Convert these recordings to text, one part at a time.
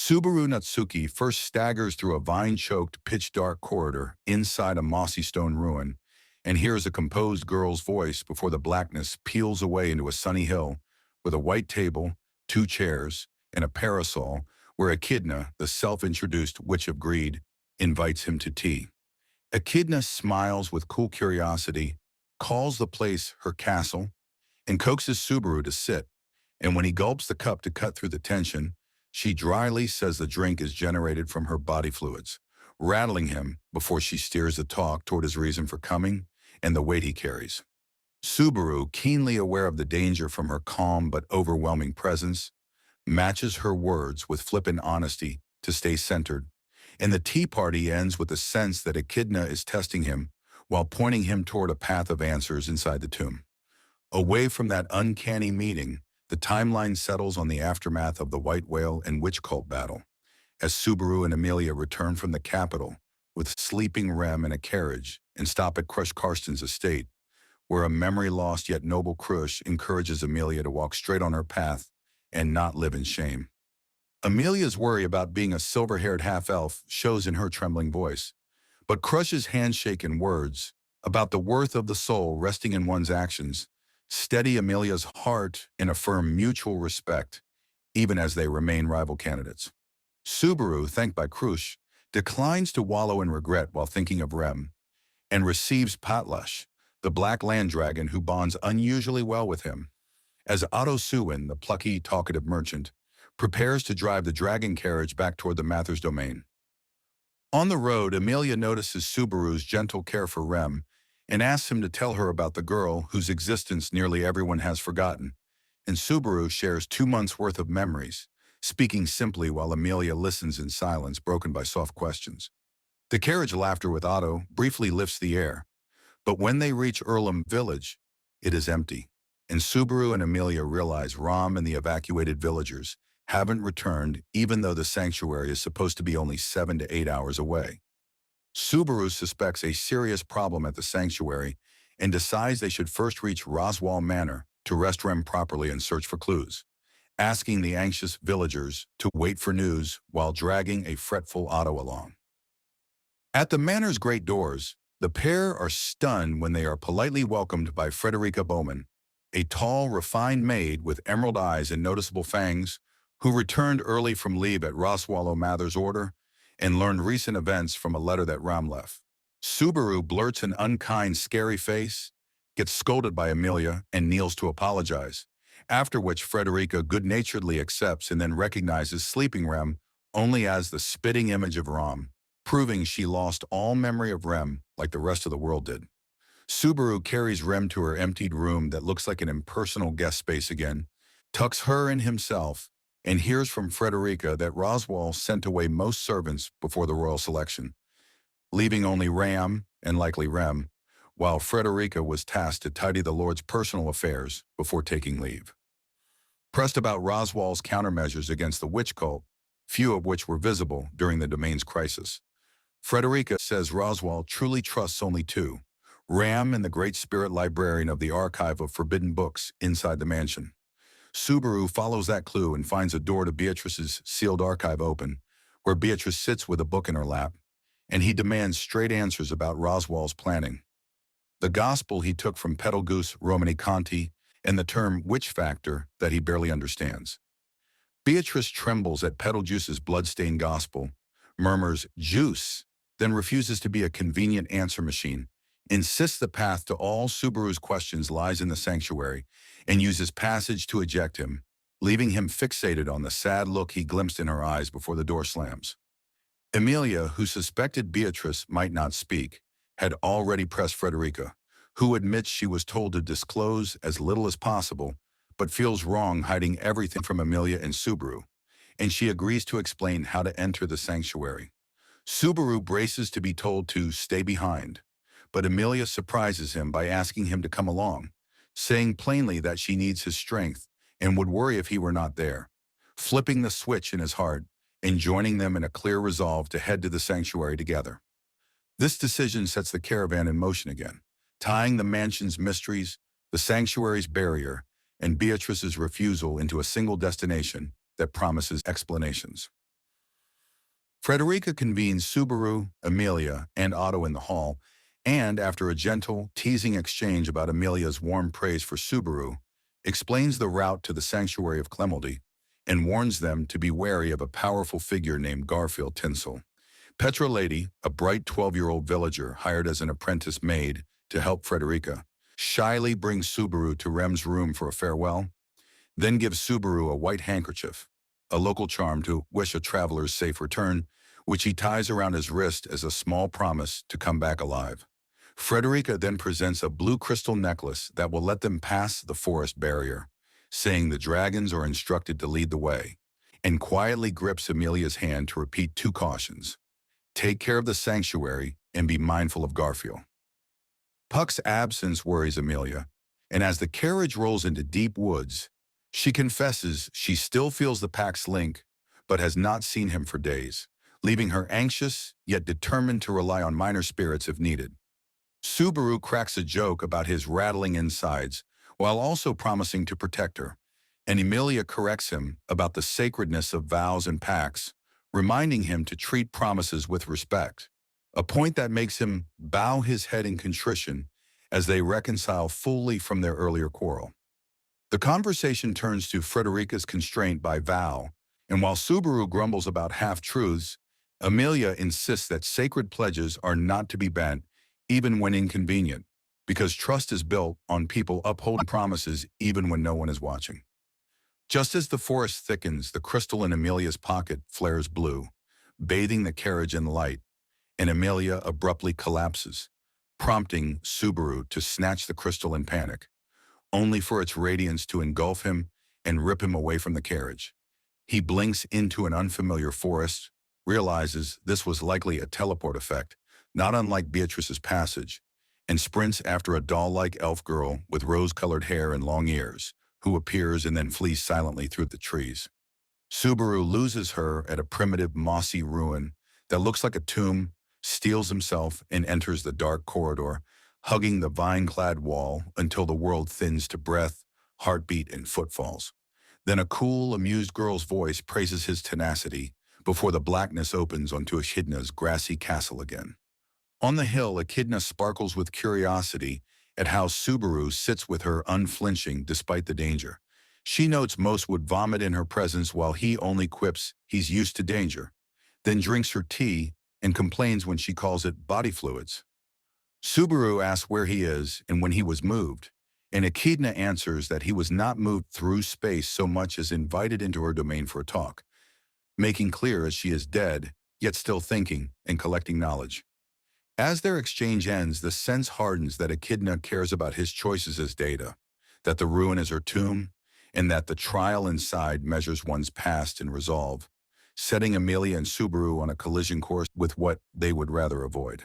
Subaru Natsuki first staggers through a vine-choked, pitch-dark corridor inside a mossy stone ruin and hears a composed girl's voice before the blackness peels away into a sunny hill with a white table, two chairs, and a parasol where Echidna, the self-introduced witch of greed, invites him to tea. Echidna smiles with cool curiosity, calls the place her castle, and coaxes Subaru to sit, and when he gulps the cup to cut through the tension, she dryly says the drink is generated from her body fluids, rattling him before she steers the talk toward his reason for coming and the weight he carries. Subaru, keenly aware of the danger from her calm but overwhelming presence, matches her words with flippant honesty to stay centered, and the tea party ends with the sense that Echidna is testing him while pointing him toward a path of answers inside the tomb. Away from that uncanny meeting, the timeline settles on the aftermath of the White Whale and Witch Cult battle, as Subaru and Emilia return from the capital with sleeping Rem in a carriage and stop at Crush Karsten's estate, where a memory-lost yet noble Crush encourages Emilia to walk straight on her path and not live in shame. Emilia's worry about being a silver-haired half-elf shows in her trembling voice, but Crush's handshake and words about the worth of the soul resting in one's actions steady Emilia's heart and affirm mutual respect, even as they remain rival candidates. Subaru, thanked by Crush, declines to wallow in regret while thinking of Rem, and receives Patlash, the black land dragon who bonds unusually well with him, as Otto Suwin, the plucky, talkative merchant, prepares to drive the dragon carriage back toward the Mathers domain. On the road, Emilia notices Subaru's gentle care for Rem and asks him to tell her about the girl whose existence nearly everyone has forgotten, and Subaru shares 2 months' worth of memories, speaking simply while Emilia listens in silence broken by soft questions. The carriage laughter with Otto briefly lifts the air, but when they reach Earlham village, it is empty, and Subaru and Emilia realize Ram and the evacuated villagers haven't returned even though the sanctuary is supposed to be only 7 to 8 hours away. Subaru suspects a serious problem at the sanctuary and decides they should first reach Roswaal Manor to rest Rem properly and search for clues, asking the anxious villagers to wait for news while dragging a fretful Otto along. At the manor's great doors, the pair are stunned when they are politely welcomed by Frederica Bowman, a tall, refined maid with emerald eyes and noticeable fangs, who returned early from leave at Roswaal Mather's order and learned recent events from a letter that Ram left. Subaru blurts an unkind, scary face, gets scolded by Emilia, and kneels to apologize, after which Frederica good-naturedly accepts and then recognizes sleeping Rem only as the spitting image of Ram, proving she lost all memory of Rem like the rest of the world did. Subaru carries Rem to her emptied room that looks like an impersonal guest space again, tucks her in himself, and hears from Frederica that Roswaal sent away most servants before the royal selection, leaving only Ram, and likely Rem, while Frederica was tasked to tidy the Lord's personal affairs before taking leave. Pressed about Roswaal's countermeasures against the witch cult, few of which were visible during the domain's crisis, Frederica says Roswaal truly trusts only two, Ram and the great spirit librarian of the archive of forbidden books inside the mansion. Subaru follows that clue and finds a door to Beatrice's sealed archive open, where Beatrice sits with a book in her lap, and he demands straight answers about Roswaal's planning. The gospel he took from Petalgoose Romani Conti and the term witch factor that he barely understands. Beatrice trembles at Petalgoose's bloodstained gospel, murmurs juice, then refuses to be a convenient answer machine, insists the path to all Subaru's questions lies in the sanctuary, and uses passage to eject him, leaving him fixated on the sad look he glimpsed in her eyes before the door slams. Emilia, who suspected Beatrice might not speak, had already pressed Frederica, who admits she was told to disclose as little as possible, but feels wrong hiding everything from Emilia and Subaru, and she agrees to explain how to enter the sanctuary. Subaru braces to be told to stay behind, but Emilia surprises him by asking him to come along, saying plainly that she needs his strength and would worry if he were not there, flipping the switch in his heart and joining them in a clear resolve to head to the sanctuary together. This decision sets the caravan in motion again, tying the mansion's mysteries, the sanctuary's barrier, and Beatrice's refusal into a single destination that promises explanations. Frederica convenes Subaru, Emilia, and Otto in the hall, and after a gentle, teasing exchange about Emilia's warm praise for Subaru, explains the route to the sanctuary of Clemeldy and warns them to be wary of a powerful figure named Garfiel Tinsel. Petra Lady, a bright 12-year-old villager hired as an apprentice maid to help Frederica, shyly brings Subaru to Rem's room for a farewell, then gives Subaru a white handkerchief, a local charm to wish a traveler's safe return, which he ties around his wrist as a small promise to come back alive. Frederica then presents a blue crystal necklace that will let them pass the forest barrier, saying the dragons are instructed to lead the way, and quietly grips Emilia's hand to repeat two cautions. Take care of the sanctuary and be mindful of Garfiel. Puck's absence worries Emilia, and as the carriage rolls into deep woods, she confesses she still feels the pack's link, but has not seen him for days, leaving her anxious yet determined to rely on minor spirits if needed. Subaru cracks a joke about his rattling insides, while also promising to protect her, and Emilia corrects him about the sacredness of vows and pacts, reminding him to treat promises with respect, a point that makes him bow his head in contrition as they reconcile fully from their earlier quarrel. The conversation turns to Frederica's constraint by vow, and while Subaru grumbles about half-truths, Emilia insists that sacred pledges are not to be bent, even when inconvenient, because trust is built on people upholding promises even when no one is watching. Just as the forest thickens, the crystal in Emilia's pocket flares blue, bathing the carriage in light, and Emilia abruptly collapses, prompting Subaru to snatch the crystal in panic, only for its radiance to engulf him and rip him away from the carriage. He blinks into an unfamiliar forest, realizes this was likely a teleport effect, not unlike Beatrice's passage, and sprints after a doll-like elf girl with rose-colored hair and long ears, who appears and then flees silently through the trees. Subaru loses her at a primitive mossy ruin that looks like a tomb, steels himself, and enters the dark corridor, hugging the vine-clad wall until the world thins to breath, heartbeat, and footfalls. Then a cool, amused girl's voice praises his tenacity before the blackness opens onto Echidna's grassy castle again. On the hill, Echidna sparkles with curiosity at how Subaru sits with her unflinching despite the danger. She notes most would vomit in her presence while he only quips he's used to danger, then drinks her tea and complains when she calls it body fluids. Subaru asks where he is and when he was moved, and Echidna answers that he was not moved through space so much as invited into her domain for a talk, making clear as she is dead, yet still thinking and collecting knowledge. As their exchange ends, the sense hardens that Echidna cares about his choices as data, that the ruin is her tomb, and that the trial inside measures one's past and resolve, setting Emilia and Subaru on a collision course with what they would rather avoid.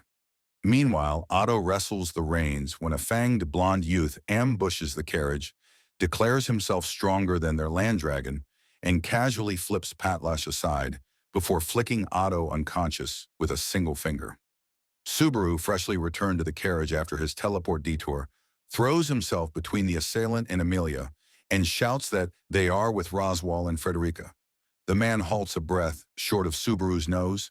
Meanwhile, Otto wrestles the reins when a fanged blonde youth ambushes the carriage, declares himself stronger than their land dragon, and casually flips Patlash aside before flicking Otto unconscious with a single finger. Subaru, freshly returned to the carriage after his teleport detour, throws himself between the assailant and Emilia and shouts that they are with Roswaal and Frederica. The man halts a breath short of Subaru's nose,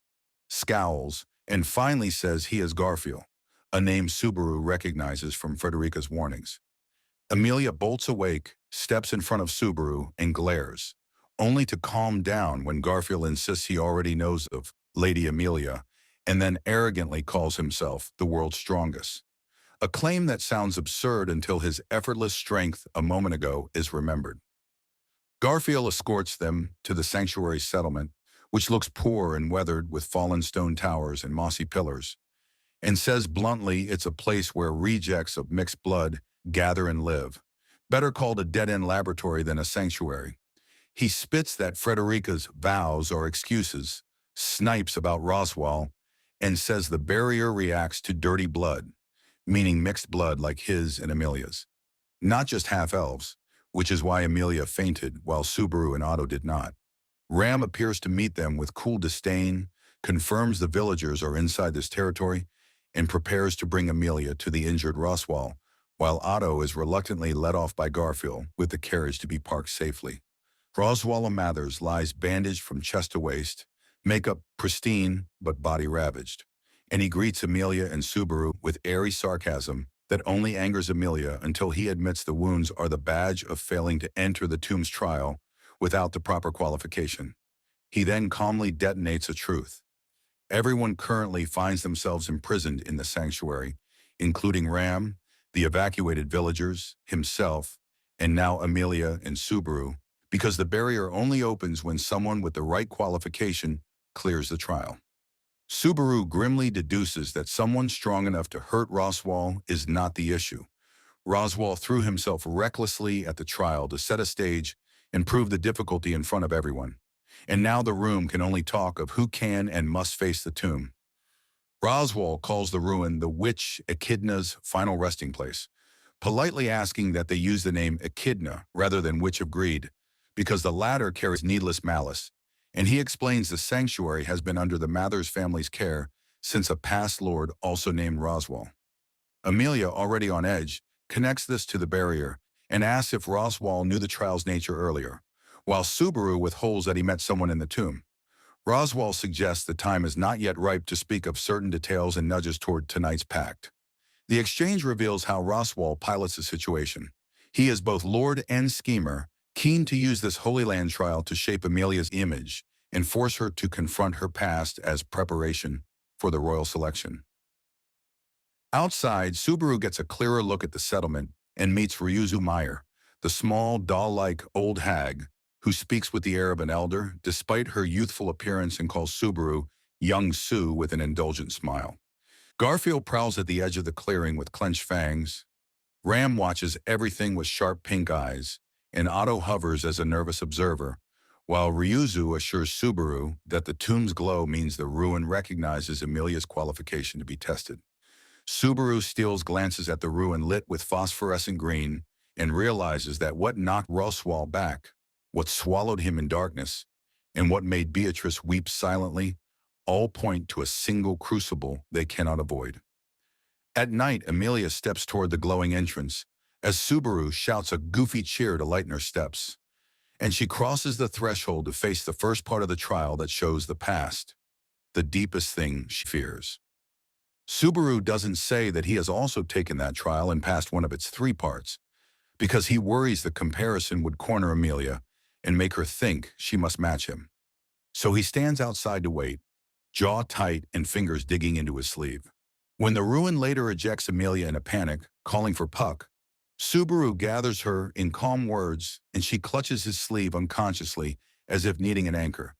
scowls, and finally says he is Garfiel, a name Subaru recognizes from Frederica's warnings. Emilia bolts awake, steps in front of Subaru, and glares, only to calm down when Garfiel insists he already knows of Lady Emilia, and then arrogantly calls himself the world's strongest. A claim that sounds absurd until his effortless strength a moment ago is remembered. Garfiel escorts them to the sanctuary settlement, which looks poor and weathered with fallen stone towers and mossy pillars, and says bluntly it's a place where rejects of mixed blood gather and live, better called a dead-end laboratory than a sanctuary. He spits that Frederica's vows are excuses, snipes about Roswaal, and says the barrier reacts to dirty blood, meaning mixed blood like his and Emilia's. Not just half-elves, which is why Emilia fainted while Subaru and Otto did not. Ram appears to meet them with cool disdain, confirms the villagers are inside this territory, and prepares to bring Emilia to the injured Roswaal, while Otto is reluctantly led off by Garfiel with the carriage to be parked safely. Roswaal Mathers lies bandaged from chest to waist, makeup pristine but body ravaged. And he greets Emilia and Subaru with airy sarcasm that only angers Emilia until he admits the wounds are the badge of failing to enter the tomb's trial without the proper qualification. He then calmly detonates a truth. Everyone currently finds themselves imprisoned in the sanctuary, including Ram, the evacuated villagers, himself, and now Emilia and Subaru, because the barrier only opens when someone with the right qualification clears the trial. Subaru grimly deduces that someone strong enough to hurt Roswaal is not the issue. Roswaal threw himself recklessly at the trial to set a stage and prove the difficulty in front of everyone. And now the room can only talk of who can and must face the tomb. Roswaal calls the ruin the witch Echidna's final resting place, politely asking that they use the name Echidna rather than Witch of Greed, because the latter carries needless malice, and he explains the sanctuary has been under the Mathers family's care since a past lord also named Roswaal. Emilia, already on edge, connects this to the barrier and asks if Roswaal knew the trial's nature earlier, while Subaru withholds that he met someone in the tomb. Roswaal suggests the time is not yet ripe to speak of certain details and nudges toward tonight's pact. The exchange reveals how Roswaal pilots the situation. He is both lord and schemer, keen to use this Holy Land trial to shape Emilia's image and force her to confront her past as preparation for the royal selection. Outside, Subaru gets a clearer look at the settlement and meets Ryuzu Meyer, the small, doll-like old hag who speaks with the air of an elder despite her youthful appearance and calls Subaru young Sue with an indulgent smile. Garfiel prowls at the edge of the clearing with clenched fangs. Ram watches everything with sharp pink eyes, and Otto hovers as a nervous observer, while Ryuzu assures Subaru that the tomb's glow means the ruin recognizes Emilia's qualification to be tested. Subaru steals glances at the ruin lit with phosphorescent green and realizes that what knocked Roswaal back, what swallowed him in darkness, and what made Beatrice weep silently all point to a single crucible they cannot avoid. At night, Emilia steps toward the glowing entrance as Subaru shouts a goofy cheer to lighten her steps, and she crosses the threshold to face the first part of the trial that shows the past, the deepest thing she fears. Subaru doesn't say that he has also taken that trial and passed one of its 3 parts, because he worries the comparison would corner Emilia and make her think she must match him. So he stands outside to wait, jaw tight and fingers digging into his sleeve. When the ruin later ejects Emilia in a panic, calling for Puck, Subaru gathers her in calm words and she clutches his sleeve unconsciously as if needing an anchor.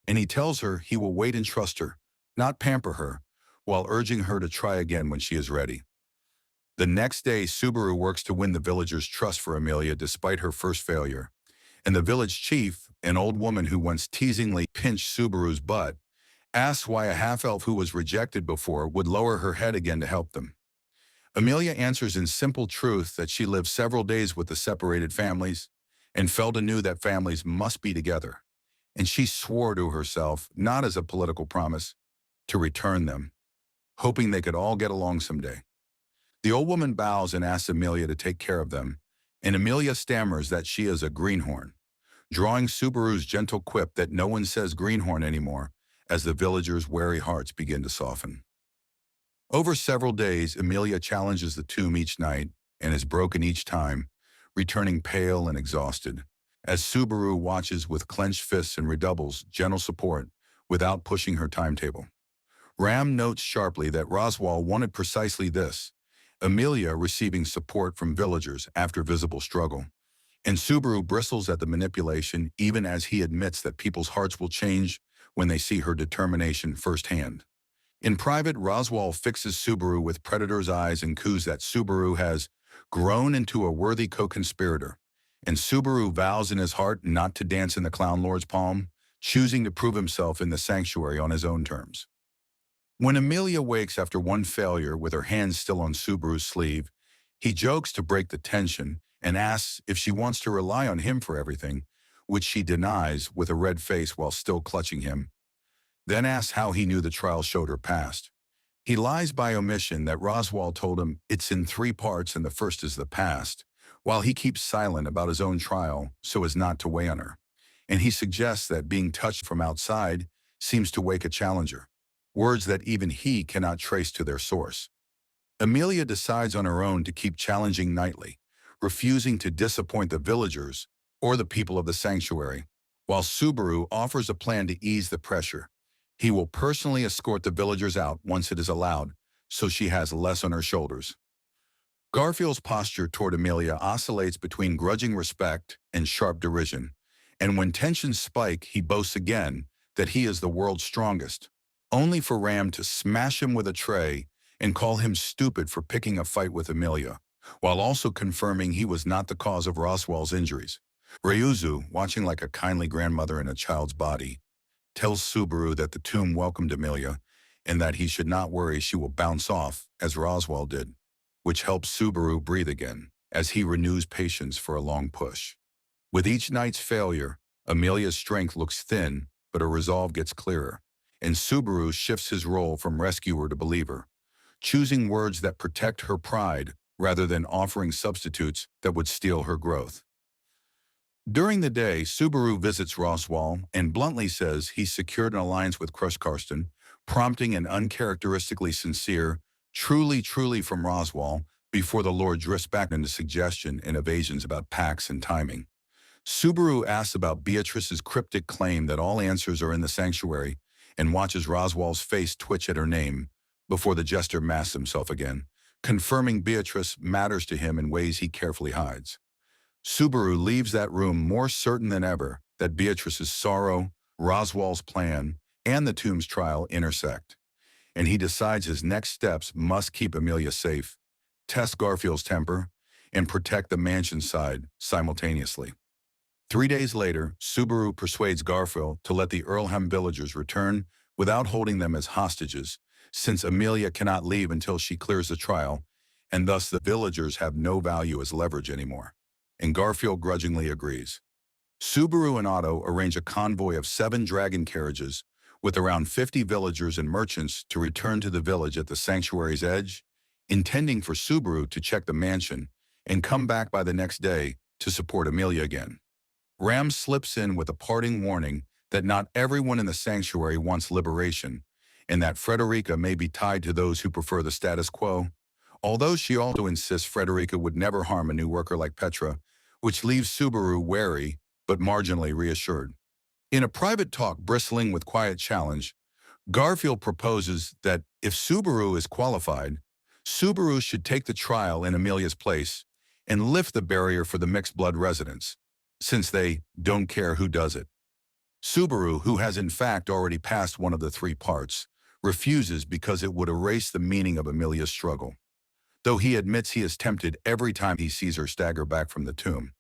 And he tells her he will wait and trust her, not pamper her, while urging her to try again when she is ready. The next day, Subaru works to win the villagers' trust for Emilia despite her first failure. And the village chief, an old woman who once teasingly pinched Subaru's butt, asks why a half-elf who was rejected before would lower her head again to help them. Emilia answers in simple truth that she lived several days with the separated families and felt anew that families must be together. And she swore to herself, not as a political promise, to return them, hoping they could all get along someday. The old woman bows and asks Emilia to take care of them, and Emilia stammers that she is a greenhorn, drawing Subaru's gentle quip that no one says greenhorn anymore as the villagers' wary hearts begin to soften. Over several days, Emilia challenges the tomb each night and is broken each time, returning pale and exhausted, as Subaru watches with clenched fists and redoubles gentle support without pushing her timetable. Ram notes sharply that Roswaal wanted precisely this, Emilia receiving support from villagers after visible struggle. And Subaru bristles at the manipulation even as he admits that people's hearts will change when they see her determination firsthand. In private, Roswaal fixes Subaru with predator's eyes and coos that Subaru has grown into a worthy co-conspirator, and Subaru vows in his heart not to dance in the Clown Lord's palm, choosing to prove himself in the sanctuary on his own terms. When Emilia wakes after one failure with her hand still on Subaru's sleeve, he jokes to break the tension and asks if she wants to rely on him for everything, which she denies with a red face while still clutching him, then asks how he knew the trial showed her past. He lies by omission that Roswaal told him it's in 3 parts and the first is the past, while he keeps silent about his own trial so as not to weigh on her. And he suggests that being touched from outside seems to wake a challenger, words that even he cannot trace to their source. Emilia decides on her own to keep challenging nightly, refusing to disappoint the villagers or the people of the sanctuary, while Subaru offers a plan to ease the pressure. He will personally escort the villagers out once it is allowed, so she has less on her shoulders. Garfield's posture toward Emilia oscillates between grudging respect and sharp derision, and when tensions spike, he boasts again that he is the world's strongest, only for Ram to smash him with a tray and call him stupid for picking a fight with Emilia, while also confirming he was not the cause of Roswaal's injuries. Ryuzu, watching like a kindly grandmother in a child's body, tells Subaru that the tomb welcomed Emilia and that he should not worry she will bounce off as Roswaal did, which helps Subaru breathe again as he renews patience for a long push. With each night's failure, Emilia's strength looks thin, but her resolve gets clearer, and Subaru shifts his role from rescuer to believer, choosing words that protect her pride rather than offering substitutes that would steal her growth. During the day, Subaru visits Roswaal and bluntly says he's secured an alliance with Crush Karsten, prompting an uncharacteristically sincere, truly from Roswaal, before the Lord drifts back into suggestion and evasions about packs and timing. Subaru asks about Beatrice's cryptic claim that all answers are in the sanctuary and watches Roswaal's face twitch at her name before the jester masks himself again, confirming Beatrice matters to him in ways he carefully hides. Subaru leaves that room more certain than ever that Beatrice's sorrow, Roswaal's plan, and the tomb's trial intersect, and he decides his next steps must keep Emilia safe, test Garfield's temper, and protect the mansion side simultaneously. 3 days later, Subaru persuades Garfield to let the Earlham villagers return without holding them as hostages, since Emilia cannot leave until she clears the trial, and thus the villagers have no value as leverage anymore. And Garfield grudgingly agrees. Subaru and Otto arrange a convoy of 7 dragon carriages with around 50 villagers and merchants to return to the village at the sanctuary's edge, intending for Subaru to check the mansion and come back by the next day to support Emilia again. Ram slips in with a parting warning that not everyone in the sanctuary wants liberation, and that Frederica may be tied to those who prefer the status quo, although she also insists Frederica would never harm a new worker like Petra, which leaves Subaru wary but marginally reassured. In a private talk bristling with quiet challenge, Garfield proposes that if Subaru is qualified, Subaru should take the trial in Emilia's place and lift the barrier for the mixed-blood residents, since they don't care who does it. Subaru, who has in fact already passed one of the 3 parts, refuses because it would erase the meaning of Emilia's struggle, though he admits he is tempted every time he sees her stagger back from the tomb.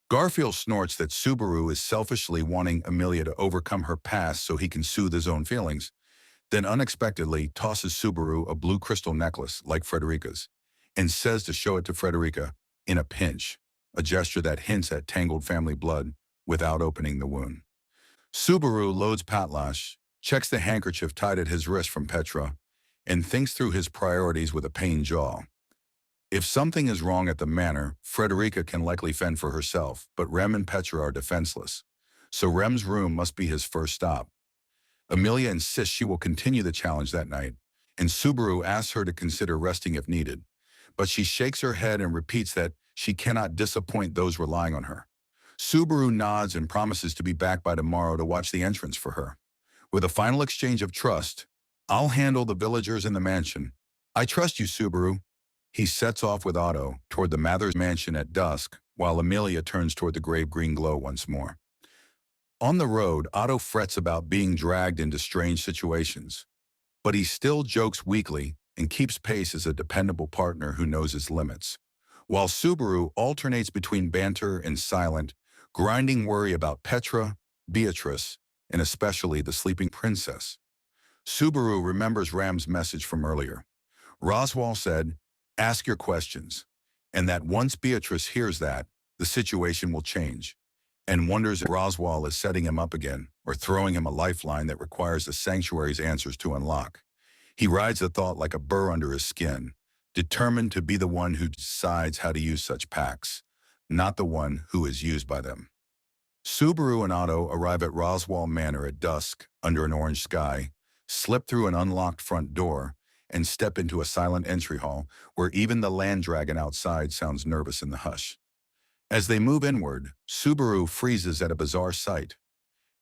Garfield snorts that Subaru is selfishly wanting Emilia to overcome her past so he can soothe his own feelings, then unexpectedly tosses Subaru a blue crystal necklace like Frederica's, and says to show it to Frederica in a pinch, a gesture that hints at tangled family blood without opening the wound. Subaru loads Patlash, checks the handkerchief tied at his wrist from Petra, and thinks through his priorities with a pained jaw. If something is wrong at the manor, Frederica can likely fend for herself, but Rem and Petra are defenseless, so Rem's room must be his first stop. Emilia insists she will continue the challenge that night, and Subaru asks her to consider resting if needed, but she shakes her head and repeats that she cannot disappoint those relying on her. Subaru nods and promises to be back by tomorrow to watch the entrance for her. With a final exchange of trust, "I'll handle the villagers in the mansion. I trust you, Subaru." He sets off with Otto toward the Mathers mansion at dusk, while Emilia turns toward the grave green glow once more. On the road, Otto frets about being dragged into strange situations, but he still jokes weakly and keeps pace as a dependable partner who knows his limits, while Subaru alternates between banter and silent, grinding worry about Petra, Beatrice, and especially the sleeping princess. Subaru remembers Ram's message from earlier. Roswaal said, "Ask your questions," and that once Beatrice hears that, the situation will change, and wonders if Roswaal is setting him up again or throwing him a lifeline that requires the sanctuary's answers to unlock. He rides the thought like a burr under his skin, determined to be the one who decides how to use such packs, not the one who is used by them. Subaru and Otto arrive at Roswaal Manor at dusk, under an orange sky, slip through an unlocked front door, and step into a silent entry hall where even the land dragon outside sounds nervous in the hush. As they move inward, Subaru freezes at a bizarre sight.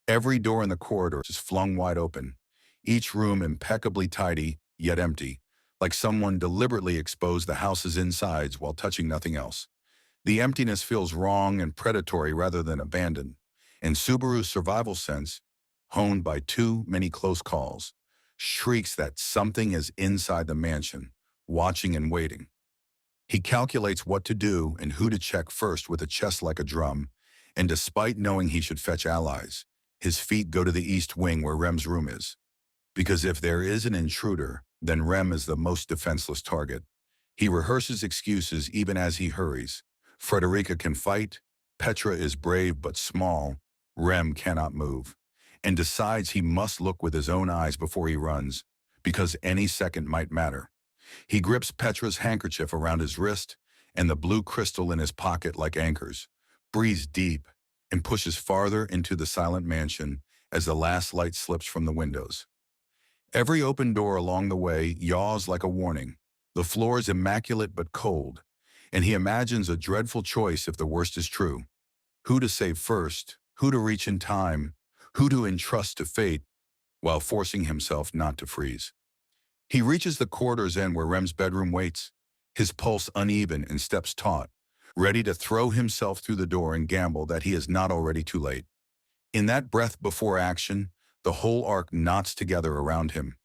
Every door in the corridor is flung wide open, each room impeccably tidy, yet empty, like someone deliberately exposed the house's insides while touching nothing else. The emptiness feels wrong and predatory rather than abandoned, and Subaru's survival sense, honed by too many close calls, shrieks that something is inside the mansion, watching and waiting. He calculates what to do and who to check first with a chest like a drum, and despite knowing he should fetch allies, his feet go to the east wing where Rem's room is. Because if there is an intruder, then Rem is the most defenseless target. He rehearses excuses even as he hurries. Frederica can fight, Petra is brave but small, Rem cannot move, and decides he must look with his own eyes before he runs, because any second might matter. He grips Petra's handkerchief around his wrist and the blue crystal in his pocket like anchors, breathes deep, and pushes farther into the silent mansion as the last light slips from the windows. Every open door along the way yaws like a warning. The floor is immaculate but cold, and he imagines a dreadful choice if the worst is true. Who to save first, who to reach in time, who to entrust to fate, while forcing himself not to freeze. He reaches the corridor's end where Rem's bedroom waits, his pulse uneven and steps taut, ready to throw himself through the door and gamble that he is not already too late. In that breath before action, the whole arc knots together around him.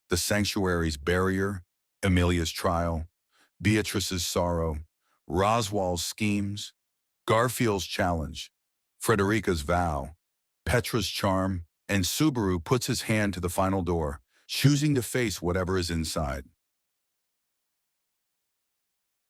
The sanctuary's barrier, Emilia's trial, Beatrice's sorrow, Roswaal's schemes, Garfiel's challenge, Frederica's vow, Petra's charm, and Subaru puts his hand to the final door, choosing to face whatever is inside.